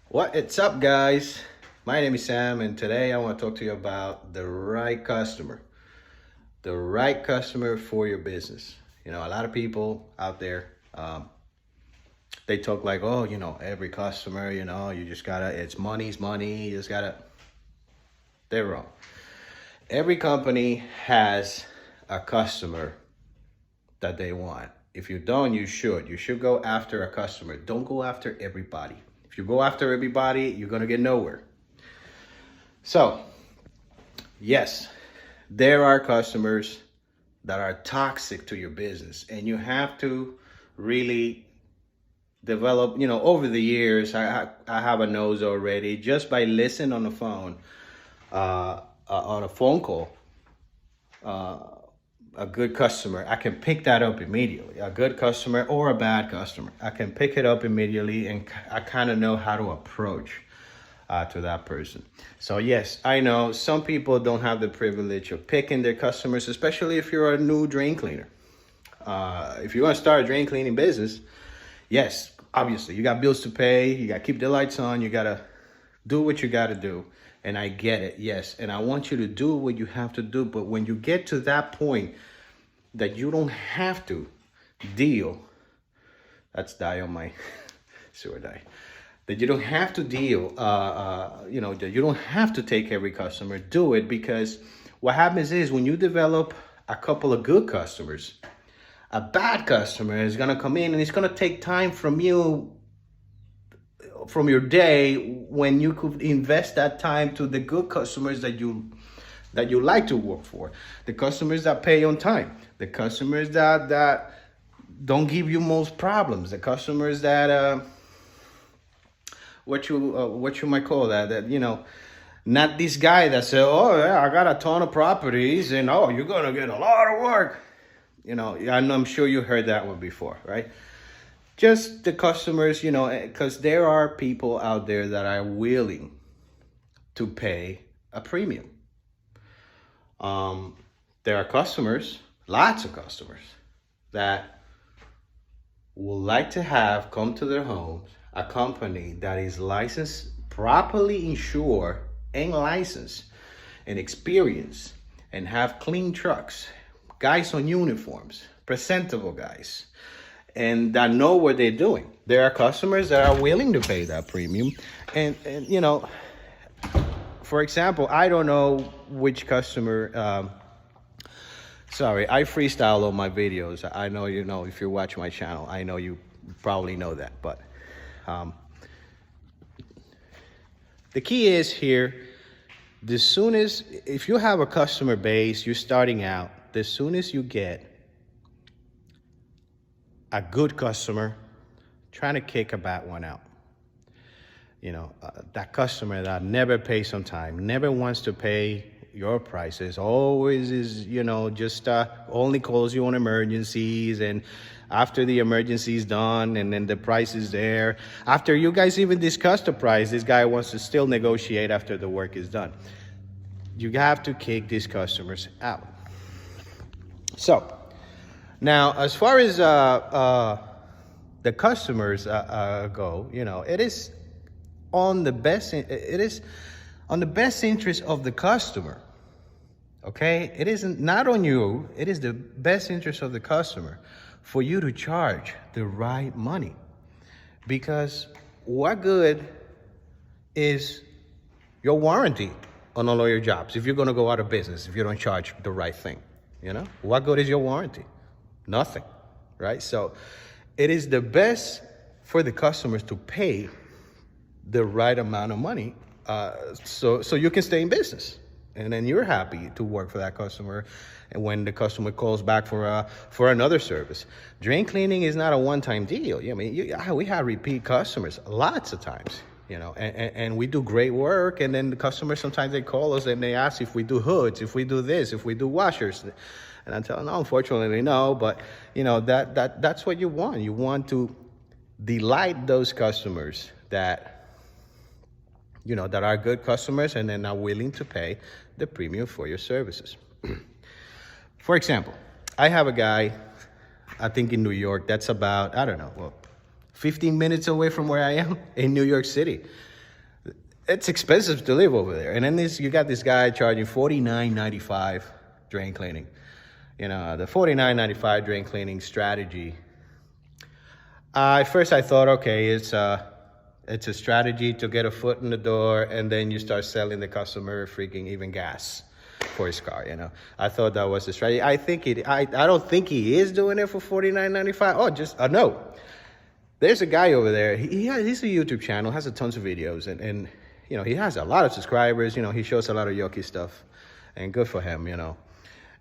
What's up, guys? My name is Sam, and today I want to talk to you about the right customer. The right customer for your business. You know, a lot of people out there, they talk like, oh, every customer, you just gotta, it's money's money, you just gotta, they're wrong. Every company has a customer that they want. If you don't, you should. You should go after a customer. Don't go after everybody. If you go after everybody, you're gonna get nowhere. So, yes, there are customers that are toxic to your business, and you have to really develop, over the years. I have a nose already just by listening on the phone, on a phone call. A good customer, I can pick that up immediately. A good customer or a bad customer, I can pick it up immediately, and I kind of know how to approach to that person. So yes, I know some people don't have the privilege of picking their customers, especially if you're a new drain cleaner. If you want to start a drain cleaning business, yes, obviously you got bills to pay, you got to keep the lights on, you got to do what you got to do. And I get it, yes. And I want you to do what you have to do. But when you get to that point that you don't have to deal, that's die on my sewer die, that you don't have to deal, that you don't have to take every customer, do it. Because what happens is when you develop a couple of good customers, a bad customer is going to come in and it's going to take time from you, from your day, when you could invest that time to the good customers that you like to work for, the customers that pay on time, the customers that don't give you most problems, the customers that what you might call that not this guy that said, oh yeah, I got a ton of properties and oh, you're gonna get a lot of work. I'm sure you heard that one before, right? Just the customers, because there are people out there that are willing to pay a premium. There are customers, lots of customers, that would like to have come to their homes a company that is licensed, properly insured and licensed and experienced, and have clean trucks, guys on uniforms, presentable guys, and that know what they're doing. There are customers that are willing to pay that premium. And for example, I don't know which customer, sorry, I freestyle on my videos. I know, if you watch my channel, I know you probably know that. But the key is here, if you have a customer base, you're starting out, the soon as you get a good customer, trying to kick a bad one out. That customer that never pays on time, never wants to pay your prices, always is, just only calls you on emergencies, and after the emergency is done and then the price is there, after you guys even discuss the price, this guy wants to still negotiate after the work is done. You have to kick these customers out. So now, as far as the customers go, it is on the best interest of the customer. Okay, it isn't not on you. It is the best interest of the customer for you to charge the right money, because what good is your warranty on all of your jobs if you're going to go out of business if you don't charge the right thing? What good is your warranty? Nothing, right? So it is the best for the customers to pay the right amount of money, so you can stay in business, and then you're happy to work for that customer. And when the customer calls back for another service, drain cleaning is not a one-time deal. We have repeat customers lots of times, and we do great work. And then the customers, sometimes they call us and they ask if we do hoods, if we do this, if we do washers. And I tell them, no, unfortunately, no. But that's what you want. You want to delight those customers that that are good customers and then are willing to pay the premium for your services. For example, I have a guy, I think in New York, that's about, 15 minutes away from where I am in New York City. it's expensive to live over there. And then you got this guy charging $49.95 drain cleaning. You know, the $49.95 drain cleaning strategy. At first I thought, okay, it's a strategy to get a foot in the door, and then you start selling the customer freaking even gas for his car. You know, I thought that was the strategy. I don't think he is doing it for $49.95. Oh, just no. There's a guy over there. He's a YouTube channel, has a tons of videos, and you know, he has a lot of subscribers. You know, he shows a lot of yucky stuff, and good for him. You know,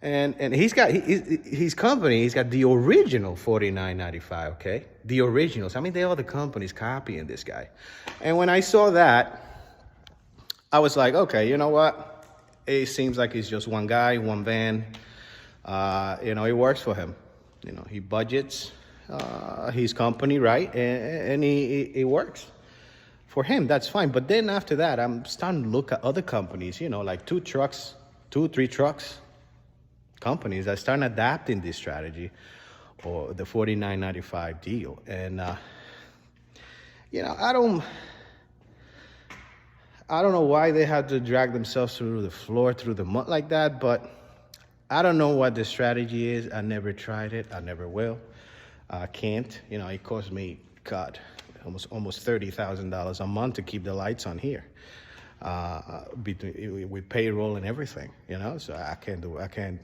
and he's got his company. He's got the original $49.95. Okay, the originals. I mean, all the companies copying this guy. And when I saw that, I was like, okay, you know what? It seems like it's just one guy, one van. You know, it works for him. You know, he budgets his company, right? And it works for him. That's fine. But then after that, I'm starting to look at other companies, you know, like 2, 3 trucks companies that start adapting this strategy or the $49.95 deal. And, you know, I don't know why they have to drag themselves through the floor, through the mud like that, but I don't know what the strategy is. I never tried it. I never will. I can't. You know, it cost me, God, almost $30,000 a month to keep the lights on here, with payroll and everything. You know, so I can't advertise.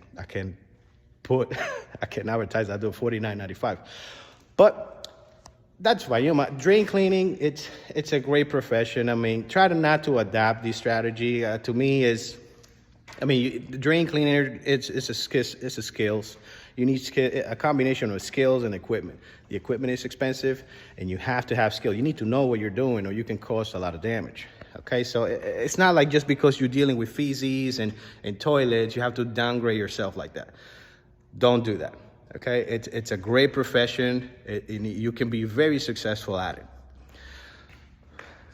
I do $49.95, but that's fine. You know, drain cleaning, it's a great profession. I mean, try to not to adapt this strategy. To me, drain cleaner, it's a skills. You need a combination of skills and equipment. The equipment is expensive, and you have to have skill. You need to know what you're doing, or you can cause a lot of damage. Okay, so it's not like just because you're dealing with feces and toilets, you have to downgrade yourself like that. Don't do that. Okay, it's a great profession. You can be very successful at it.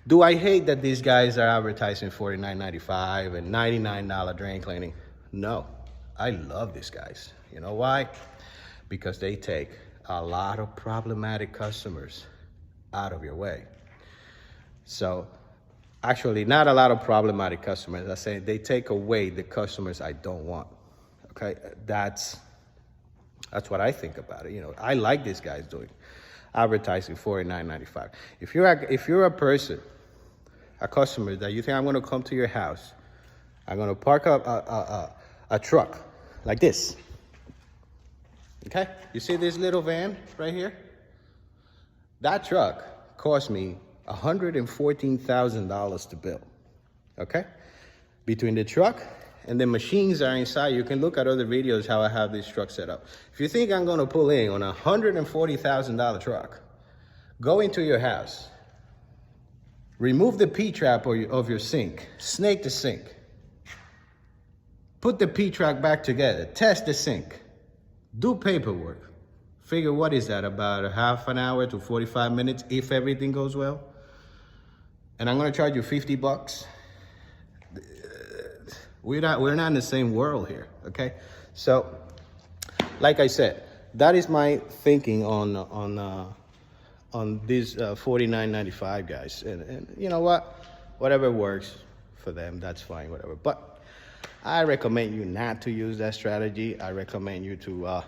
Do I hate that these guys are advertising $49.95 and $99 drain cleaning? No, I love these guys. You know why? Because they take a lot of problematic customers out of your way. So actually, not a lot of problematic customers. I say they take away the customers I don't want. Okay, that's what I think about it. You know, I like these guys doing advertising $49.95. If you're a person, a customer that you think I'm going to come to your house, I'm going to park a truck like this. Okay, you see this little van right here? That truck cost me $114,000 to build. Okay, between the truck and the machines that are inside, you can look at other videos how I have this truck set up. If you think I'm going to pull in on a $140,000 truck, go into your house, remove the P-trap of your sink, snake the sink, put the P-trap back together, test the sink, do paperwork, figure what is that, about a half an hour to 45 minutes if everything goes well, and I'm going to charge you $50. We're not in the same world here, okay? So, like I said, that is my thinking on these $49.95 guys, and you know what? Whatever works for them, that's fine, whatever. But I recommend you not to use that strategy. I recommend you to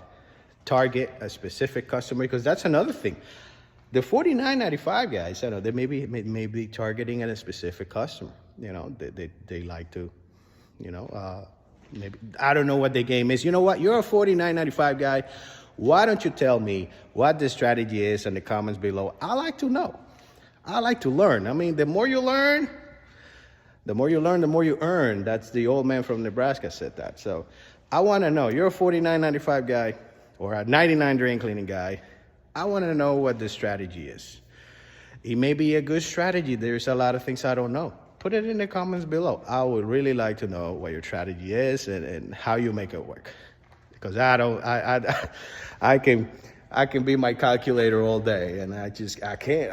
target a specific customer, because that's another thing. The $49.95 guys, I know they may be targeting at a specific customer. You know, they like to. You know, maybe, I don't know what the game is. You know what? You're a $49.95 guy. Why don't you tell me what the strategy is in the comments below? I like to know. I like to learn. I mean, the more you learn, the more you earn. That's the old man from Nebraska said that. So I want to know. You're a $49.95 guy or a $99 drain cleaning guy. I want to know what the strategy is. It may be a good strategy. There's a lot of things I don't know. Put it in the comments below. I would really like to know what your strategy is and how you make it work. Because I can be my calculator all day, and I can't.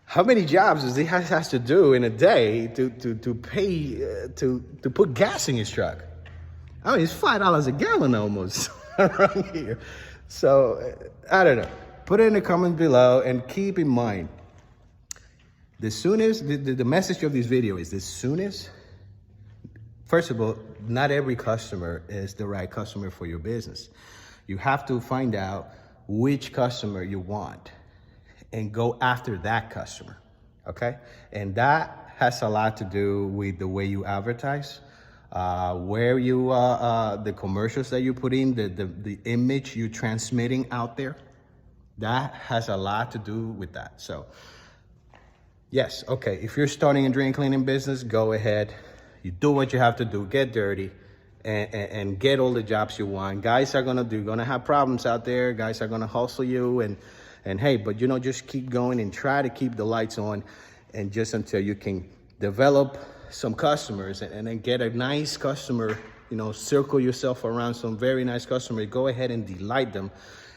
How many jobs does he has to do in a day to put gas in his truck? I mean, it's $5 a gallon almost around here. So I don't know. Put it in the comments below, and keep in mind, The soonest, the message of this video is the soonest. First of all, not every customer is the right customer for your business. You have to find out which customer you want and go after that customer, okay? And that has a lot to do with the way you advertise, where you, the commercials that you put in, the image you're transmitting out there. That has a lot to do with that. So yes, okay, if you're starting a drain cleaning business, go ahead. You do what you have to do, get dirty, and get all the jobs you want. Guys are gonna have problems out there. Guys are gonna hustle you, and hey, but just keep going and try to keep the lights on, and just until you can develop some customers and then get a nice customer, circle yourself around some very nice customers. Go ahead and delight them,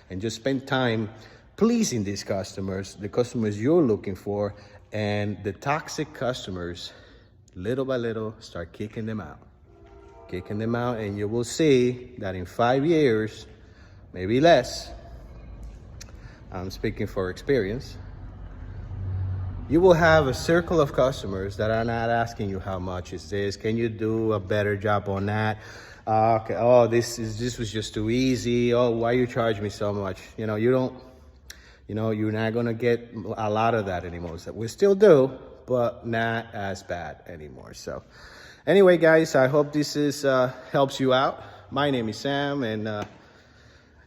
and just spend time pleasing these customers, the customers you're looking for, and the toxic customers, little by little, start kicking them out, and you will see that in 5 years, maybe less, I'm speaking for experience, you will have a circle of customers that are not asking you how much is this, can you do a better job on that, okay, oh, this was just too easy, oh, why you charge me so much? You're not gonna get a lot of that anymore. So we still do, but not as bad anymore. So anyway, guys, I hope this helps you out. My name is Sam, and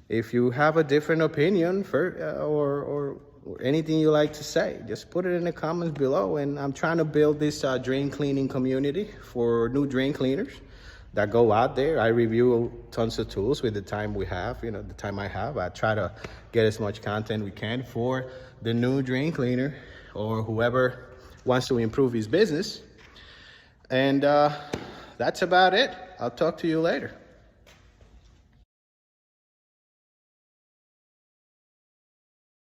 if you have a different opinion or anything you like to say, just put it in the comments below. And I'm trying to build this drain cleaning community for new drain cleaners that go out there. I review tons of tools with the time we have, the time I have. I try to get as much content we can for the new drain cleaner or whoever wants to improve his business. And that's about it. I'll talk to you later.